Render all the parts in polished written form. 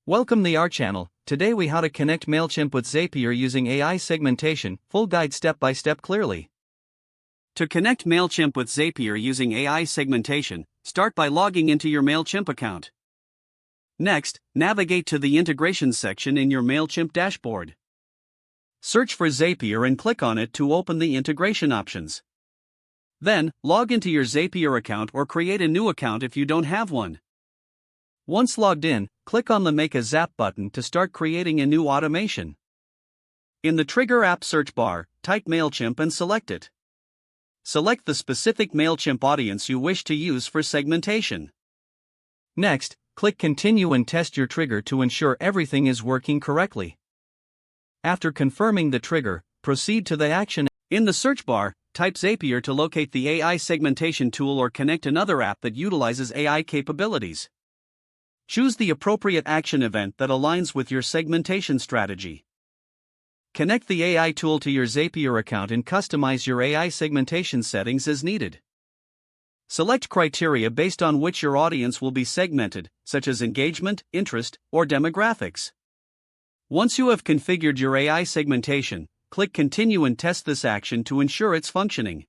Welcome to our channel. Today we how to connect Mailchimp with Zapier using AI segmentation, full guide step by step clearly. To connect Mailchimp with Zapier using AI segmentation, start by logging into your Mailchimp account. Next, navigate to the integrations section in your Mailchimp dashboard. Search for Zapier and click on it to open the integration options. Then, log into your Zapier account or create a new account if you don't have one. Once logged in, click on the Make a Zap button to start creating a new automation. In the Trigger App search bar, type Mailchimp and select it. Select the specific Mailchimp audience you wish to use for segmentation. Next, click Continue and test your trigger to ensure everything is working correctly. After confirming the trigger, proceed to the action. In the search bar, type Zapier to locate the AI segmentation tool or connect another app that utilizes AI capabilities. Choose the appropriate action event that aligns with your segmentation strategy. Connect the AI tool to your Zapier account and customize your AI segmentation settings as needed. Select criteria based on which your audience will be segmented, such as engagement, interest, or demographics. Once you have configured your AI segmentation, click Continue and test this action to ensure it's functioning.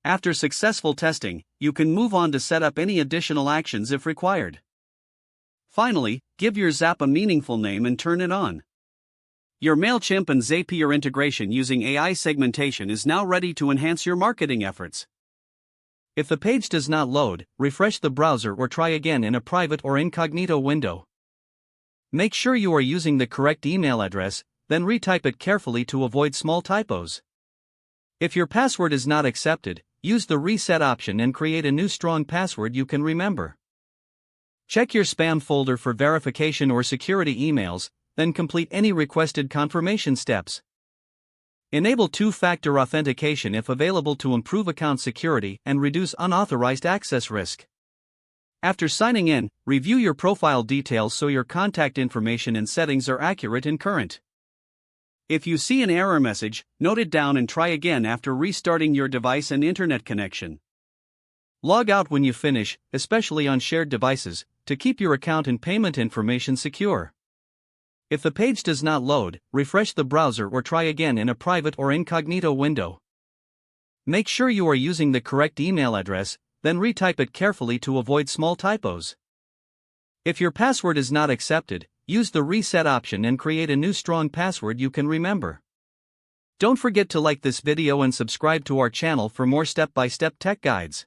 After successful testing, you can move on to set up any additional actions if required. Finally, give your Zap a meaningful name and turn it on. Your Mailchimp and Zapier integration using AI segmentation is now ready to enhance your marketing efforts. If the page does not load, refresh the browser or try again in a private or incognito window. Make sure you are using the correct email address, then retype it carefully to avoid small typos. If your password is not accepted, use the reset option and create a new strong password you can remember. Check your spam folder for verification or security emails, then complete any requested confirmation steps. Enable two-factor authentication if available to improve account security and reduce unauthorized access risk. After signing in, review your profile details so your contact information and settings are accurate and current. If you see an error message, note it down and try again after restarting your device and internet connection. Log out when you finish, especially on shared devices, to keep your account and payment information secure. If the page does not load, refresh the browser or try again in a private or incognito window. Make sure you are using the correct email address, then retype it carefully to avoid small typos. If your password is not accepted, use the reset option and create a new strong password you can remember. Don't forget to like this video and subscribe to our channel for more step-by-step tech guides.